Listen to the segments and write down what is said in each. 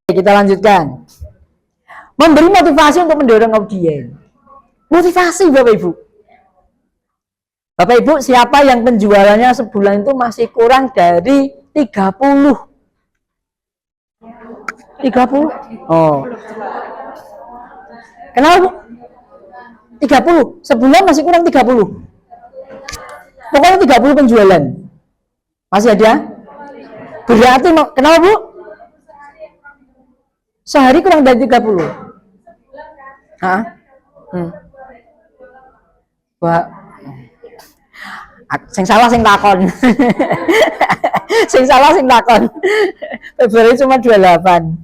Kita lanjutkan. Memberi motivasi untuk mendorong audien. Motivasi Bapak Ibu. Bapak Ibu, siapa yang penjualannya sebulan itu masih kurang dari 30? 30? Oh. Kenapa Bu? 30. Sebulan masih kurang 30. Pokoknya 30 penjualan. Masih ada? Berarti kenapa Bu? Sehari kurang dari 30. Hah? Wah. Sing salah sing takon. Sing salah sing takon. Februari cuma 28.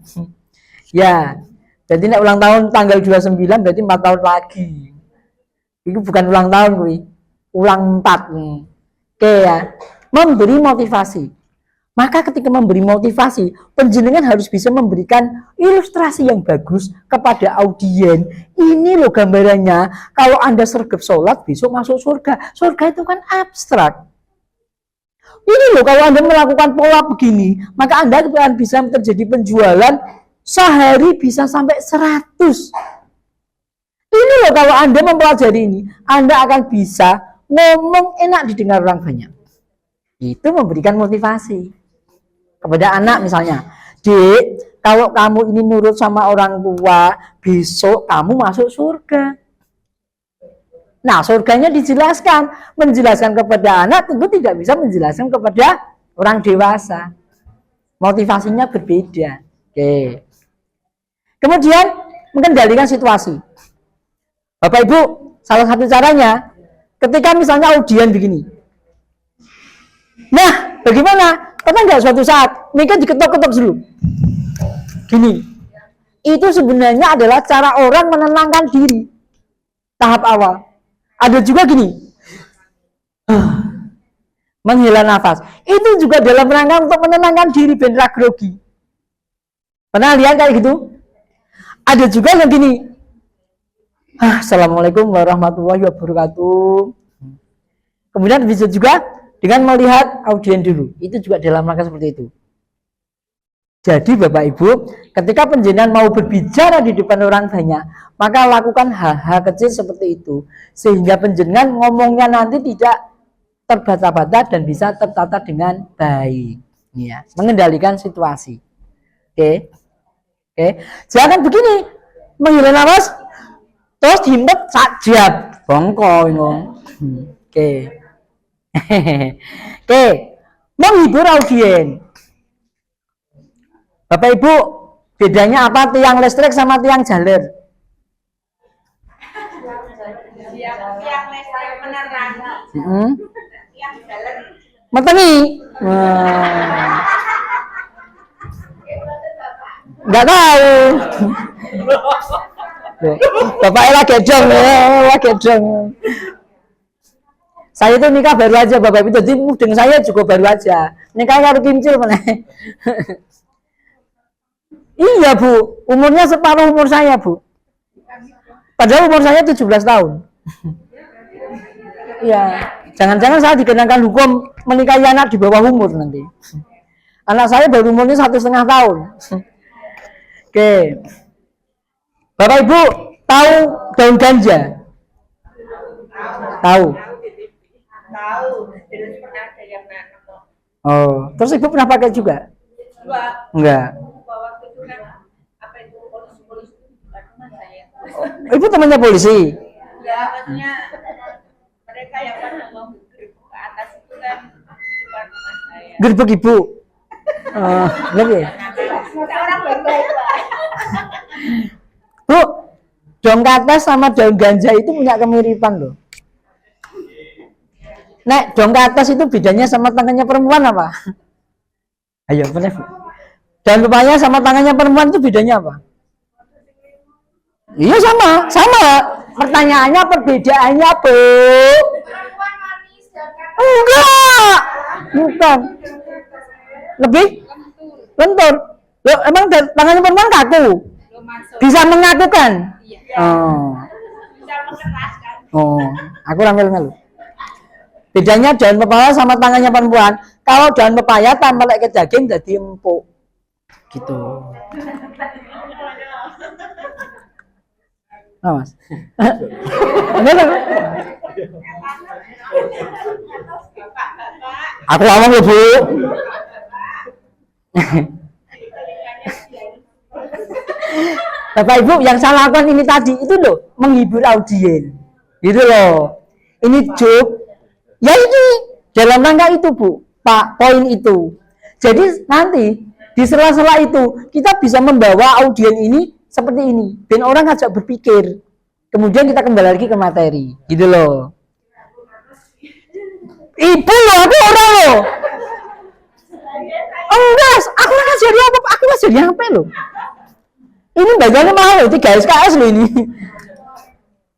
Ya. Jadi nek ulang tahun tanggal 29 berarti 4 tahun lagi. Itu bukan ulang tahun kuwi. Ulang 4. Oke ya. Memberi motivasi. Maka ketika memberi motivasi, penjenengan harus bisa memberikan ilustrasi yang bagus kepada audien. Ini loh gambarannya, kalau Anda sergap sholat, besok masuk surga. Surga itu kan abstrak. Ini loh, kalau Anda melakukan pola begini, maka Anda akan bisa terjadi penjualan sehari bisa sampai 100. Ini loh, kalau Anda mempelajari ini, Anda akan bisa ngomong enak didengar orang banyak. Itu memberikan motivasi. Kepada anak misalnya, Dek, kalau kamu ini nurut sama orang tua, besok kamu masuk surga. Nah, surganya dijelaskan. Menjelaskan kepada anak tentu tidak bisa menjelaskan kepada orang dewasa. Motivasinya berbeda. Oke. Kemudian, mengendalikan situasi. Bapak Ibu, salah satu caranya, ketika misalnya audien begini. Nah, bagaimana? Pernah nggak suatu saat mereka diketok-ketok dulu? Gini, itu sebenarnya adalah cara orang menenangkan diri. Tahap awal. Ada juga gini, menghela nafas. Itu juga dalam rangka untuk menenangkan diri, ben ra grogi. Pernah lihat kayak gitu? Ada juga yang gini, Assalamualaikum warahmatullahi wabarakatuh. Kemudian bisa juga dengan melihat audien dulu, itu juga dalam rangka seperti itu. Jadi Bapak Ibu, ketika penjenengan mau berbicara di depan orang banyak, maka lakukan hal-hal kecil seperti itu, sehingga penjenengan ngomongnya nanti tidak terbata-bata dan bisa tertata dengan baik. Ya, mengendalikan situasi. Oke. Jangan begini, menghela nafas, terus dihimpit sajab, bongko. Oke. Oke, menghibur audien. Bapak Ibu, bedanya apa tiang listrik sama tiang jaler? Tiang listrik penerangi, tiang jaler meteni. Enggak tahu. Bapaknya lagi gedong. Saya itu nikah baru aja Bapak Ibu, jadi mudeng saya juga baru aja. Nikahnya harus kincil mana? Iya Bu, umurnya separuh umur saya Bu. Padahal umur saya 17 tahun. Iya, jangan-jangan saya dikenakan hukum menikahi anak di bawah umur nanti. Anak saya baru umurnya 1,5 tahun. Oke, Bapak Ibu tahu daun ganja? Tahu. Terus pernah ada yang nanam. Oh, terus Ibu pernah pakai juga? Enggak. Waktu itu kan apa itu polisi itu bukan teman saya. Ibu temannya polisi? Ya, maksudnya mereka yang pada mau gerbek ke atas itu kan di depan rumah saya. Gerbek Ibu? Lagi? Orang baik-baik Pak. Bu, daun kates sama daun ganja itu punya kemiripan loh. Nek daun kates itu bedanya sama tangannya perempuan apa? Ayo, bener Bu. Daun pepaya sama tangannya perempuan itu bedanya apa? Iya sama. Pertanyaannya perbedaannya Bu. Perempuan manis dan enggak. Bukan. Lebih? Lentur. Loh, emang tangannya perempuan kaku? Bisa mengakukan? Oh. Bisa mengeraskan. Oh, aku ramel-ramel. Bedanya daun pepaya sama tangannya perempuan. Kalau daun pepaya tambah ke daging jadi empuk. Gitu. Nah, Mas. Aku ngomong ya, Bu. Bapak Ibu, yang saya lakukan ini tadi itu loh, menghibur audiens. Gitu loh. Ini joke. Ya ini dalam rangka itu, Bu. Pak, poin itu. Jadi nanti di sela-sela itu kita bisa membawa audiens ini seperti ini. Dan orang ngajak berpikir. Kemudian kita kembali lagi ke materi. Gitu loh. Ibu loh, aku orang loh. Enggak, aku nggak jadi apa, aku nggak jadi apa loh. Ini bagiannya mahal loh, 3 SKS loh ini.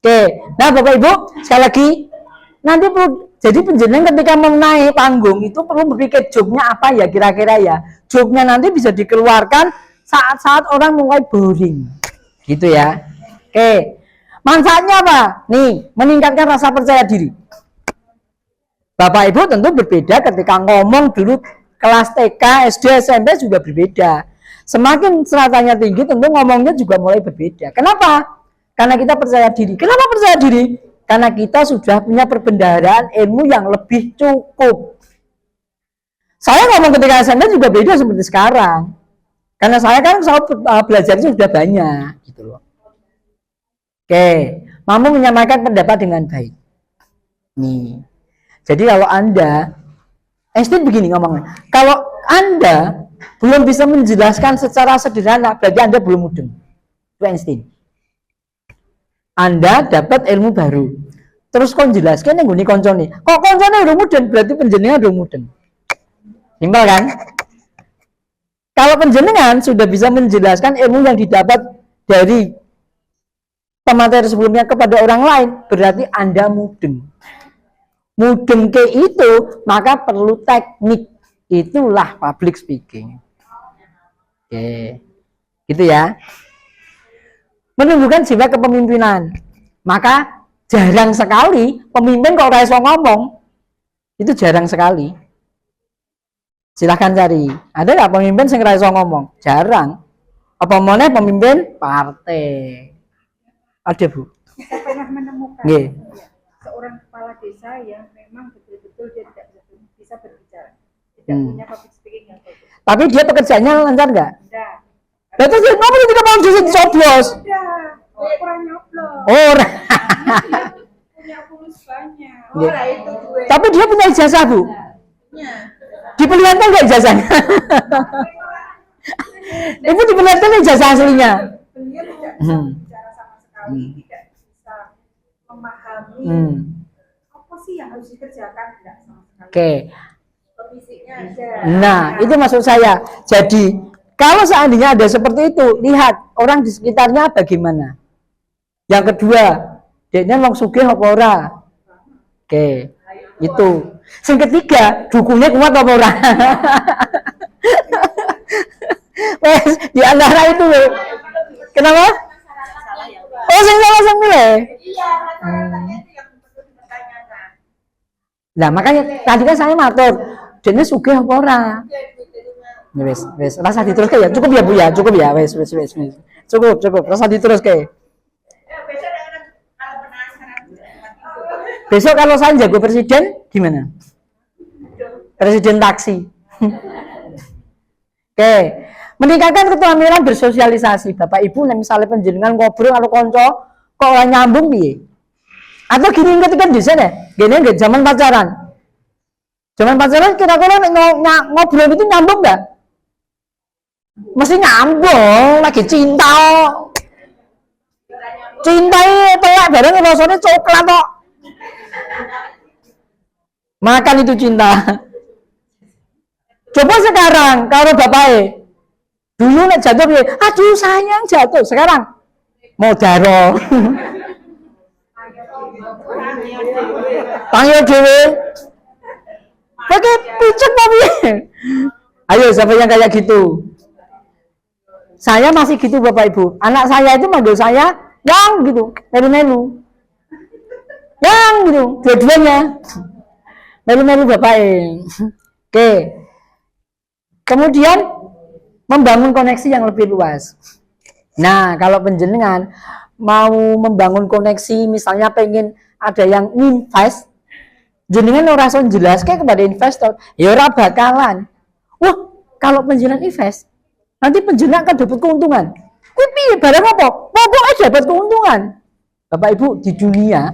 Oke, nah Bapak Ibu, sekali lagi, nanti perlu, jadi penjenengan ketika menaik panggung itu perlu berpikir joke-nya apa ya kira-kira ya. Joke-nya nanti bisa dikeluarkan saat-saat orang mulai boring. Gitu ya. Oke, manfaatnya apa? Nih, meningkatkan rasa percaya diri. Bapak Ibu tentu berbeda ketika ngomong dulu kelas TK, SD, SMP juga berbeda. Semakin stratanya tinggi tentu ngomongnya juga mulai berbeda. Kenapa? Karena kita percaya diri. Kenapa percaya diri? Karena kita sudah punya perbendaharaan ilmu yang lebih cukup. Saya ngomong ketika SMP juga beda seperti sekarang. Karena saya kan belajarnya sudah banyak gitu loh. Oke, mampu menyampaikan pendapat dengan baik. Nih. Jadi kalau Anda Einstein begini ngomongnya, kalau Anda belum bisa menjelaskan secara sederhana, berarti Anda belum mudeng. Itu Einstein. Anda dapat ilmu baru, terus kon jelaskan yang gini koncone. Kok koncone udah mudeng, berarti penjenengan udah mudeng. Simpel kan? Kalau penjenengan sudah bisa menjelaskan ilmu yang didapat dari pemateri sebelumnya kepada orang lain, berarti Anda mudeng. Mudeng ke itu, maka perlu teknik. Itulah public speaking. Oke, gitu ya. Menunjukkan sifat kepemimpinan. Maka jarang sekali pemimpin kok ora iso ngomong. Itu jarang sekali. Silahkan cari. Ada nggak pemimpin yang ora iso ngomong? Jarang. Apa meneh pemimpin partai? Ada, Bu? Saya pernah menemukan seorang kepala desa yang memang betul-betul dia tidak bisa berbicara, tidak punya public speaking yang bagus. Tapi dia pekerjaannya lancar nggak? Tidak. Berarti dia ngomong tidak mau coblos. Kurang nyoblos. Oh, Punya fulus banyak. itu gue. Tapi dia punya ijazah, Bu. Diperlihatkan nggak ijazahnya? Ibu diperlihatkan ijazah aslinya. Beliau tidak bisa berbicara sama sekali, tidak bisa memahami apa sih yang harus dikerjakan, tidak sama sekali. Oke. Fisiknya aja. Nah, itu maksud saya. Jadi, kalau seandainya ada seperti itu, lihat orang di sekitarnya bagaimana. Yang kedua, dia wong sugih apa ora? Oke, itu. Yang ketiga, dukungnya kuat apa ora? Wes, di antara itu loh. Kenapa? Oh, sing salah sing milih. Iya, masalahnya itu yang perlu dipertanyakan. Nah, makanya tadi kan saya matur, dene sugih apa ora? Wes, rasa diteruske ya. Cukup ya, Bu ya. Cukup ya, wes. Cukup. Rasa diteruske. Besok kalau saya jago presiden, gimana? Presiden taksi. Oke. Meningkatkan keterampilan bersosialisasi. Bapak Ibu, misalnya penjenengan ngobrol karo kanca, kok ora nyambung piye? Atau gini ketika di sana, gini nggak zaman pacaran. Zaman pacaran kira-kira ngobrol itu nyambung nggak? Mesti nyambung, lagi cinta. Cintai telak bareng rasanya coklat kok. Makan itu cinta. Coba sekarang kalau bapaknya dulu nek jatuh piye? Aduh sayang jatuh. Sekarang mau daro. Panggil dhewe. Pakai picek tapi. Ayo siapa yang kayak gitu? Saya masih gitu Bapak Ibu. Anak saya itu manggil saya yang gitu, melu-melu. Yang gitu, dua-duanya. Melu-melu Bapak. Oke. Kemudian membangun koneksi yang lebih luas. Nah, kalau penjenengan mau membangun koneksi, misalnya pengen ada yang invest, jenengan ora iso jelaske kepada investor, ya ora bakalan. Wah, kalau penjenengan invest, nanti penjenengan akan dapat keuntungan. Kuwi piye barang apa? Pokoknya dapat keuntungan. Bapak Ibu, di dunia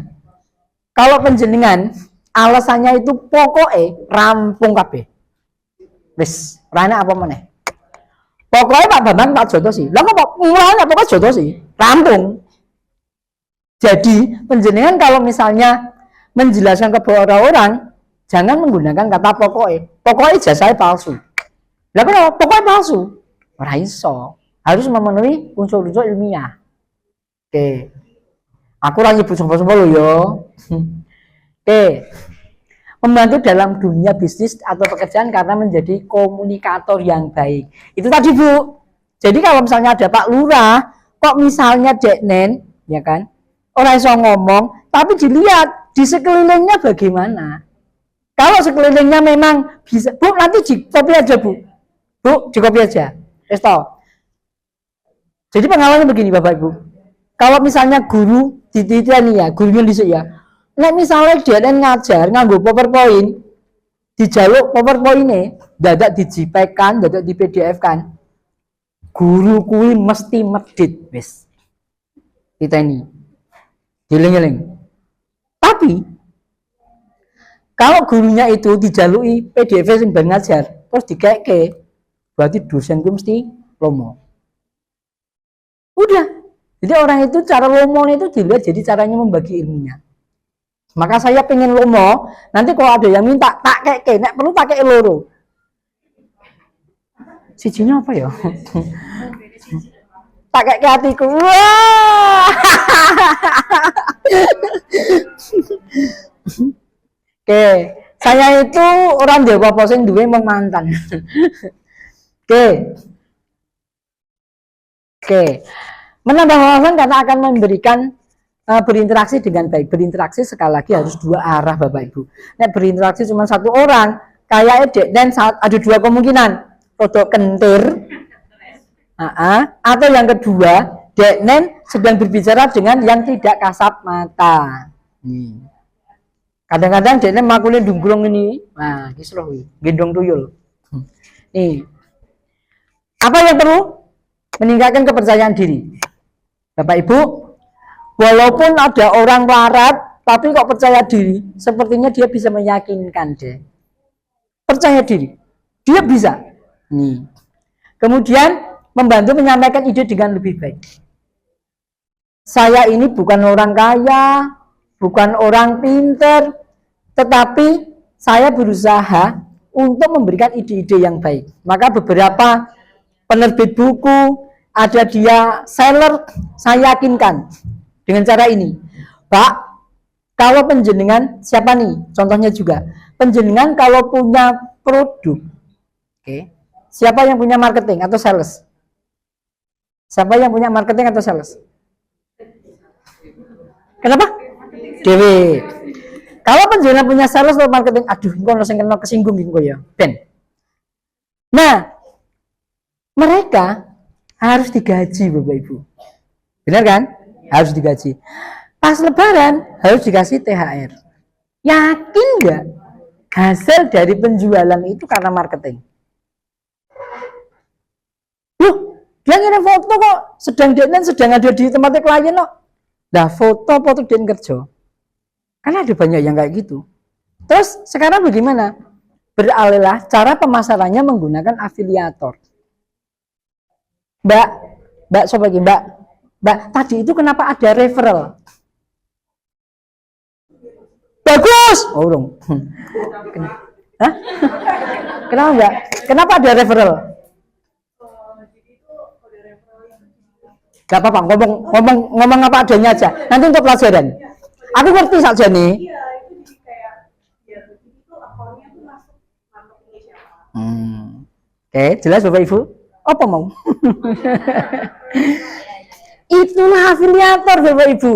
kalau penjenengan alasannya itu pokoknya rampung kabeh. Wis, rana apa meneh? Pokoknya Pak Bambang Pak Joto sih. Lah kok mulanya pokoknya Joto sih. Rampung. Jadi, penjenengan kalau misalnya menjelaskan kepada orang, jangan menggunakan kata pokoknya. Pokoknya ijazahnya palsu. Lah kenapa? Pokoknya palsu. Ora iso. Harus memenuhi unsur-unsur ilmiah. Oke. Aku ora nyebut sapa-sapa lho ya. Oke. Membantu dalam dunia bisnis atau pekerjaan karena menjadi komunikator yang baik. Itu tadi Bu. Jadi kalau misalnya ada Pak Lurah, kok misalnya Deknen, ya kan, orang iso ngomong, tapi dilihat di sekelilingnya bagaimana. Kalau sekelilingnya memang bisa, Bu nanti di copy aja Bu. Bu, di copy aja. Resto. Jadi pengalamannya begini Bapak Ibu. Kalau misalnya guru di nih ya, gurunya di ya. Nah misalnya dia ngajar nganggo PowerPoint, dijaluk PowerPoint-nya, dadak di JPEG kan, dadak di PDF kan, guru kuwi mesti medit, wis. Kita ini, giling-giling. Tapi kalau gurunya itu dijalui PDF sing ben ngajar, terus dikeke, berarti dosen kuwi mesti lomo. Udah. Jadi orang itu cara lomo itu dilihat jadi caranya membagi ilmunya. Maka saya pengen lomo, nanti kalau ada yang minta tak keke, nek perlu tak keke loro. Sijinya apa ya? Tak keke hatiku. Wah. Oke, saya itu orang Jawa Poseng duwe mong mantan. Oke. Menambah wawasan karena akan memberikan berinteraksi dengan baik. Berinteraksi sekali lagi harus dua arah Bapak Ibu. Nek berinteraksi cuma satu orang, kayak dan ada dua kemungkinan. Rodok kentir, atau yang kedua, Deknen sedang berbicara dengan yang tidak kasat mata. Kadang-kadang Deknen makulin dunggrong ini, nah, kisloh, gendong tuyul. Nih, apa yang perlu? Meningkatkan kepercayaan diri. Bapak Ibu, walaupun ada orang larat, tapi kok percaya diri, sepertinya dia bisa meyakinkan deh. Percaya diri, dia bisa. Nih. Kemudian membantu menyampaikan ide dengan lebih baik. Saya ini bukan orang kaya, bukan orang pinter, tetapi saya berusaha untuk memberikan ide-ide yang baik. Maka beberapa penerbit buku, ada dia seller, saya yakinkan dengan cara ini. Pak, kalau penjenengan, siapa nih? Contohnya juga, penjenengan kalau punya produk, siapa yang punya marketing atau sales? Siapa yang punya marketing atau sales? Kenapa? Dewi. Kalau penjenengan punya sales atau marketing, aduh, kok langsung kena kesinggung gitu ya, Ben. Nah, mereka harus digaji Bapak Ibu. Benar kan? Harus digaji. Pas lebaran harus dikasih THR. Yakin nggak hasil dari penjualan itu karena marketing? Loh, dia ngirim foto kok sedang ada di tempat klien kok. Nah, foto dia kerja. Karena ada banyak yang kayak gitu. Terus sekarang bagaimana? Beralihlah cara pemasarannya menggunakan afiliator. Mbak, sobat Mbak, tadi itu kenapa ada referral? Bagus. Oh dong. Hah? Kenapa Mbak? Kenapa ada referral? Gak apa-apa, ngomong apa adanya aja. Nanti untuk pelajaran. Aku ngerti saja nih. Oke, jelas Bapak Ibu? Apa mau? Itulah afiliator Bapak Ibu.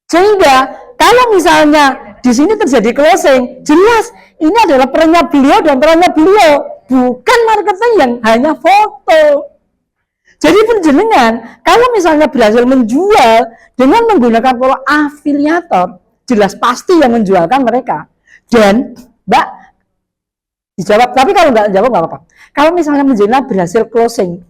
Sehingga kalau misalnya di sini terjadi closing, jelas ini adalah perannya beliau dan perannya beliau. bukan marketing yang hanya foto. Jadi penjenengan, kalau misalnya berhasil menjual dengan menggunakan pola afiliator, jelas pasti yang menjualkan mereka. Dan Mbak dijawab, tapi kalau nggak jawab nggak apa-apa. Kalau misalnya menjenengan berhasil closing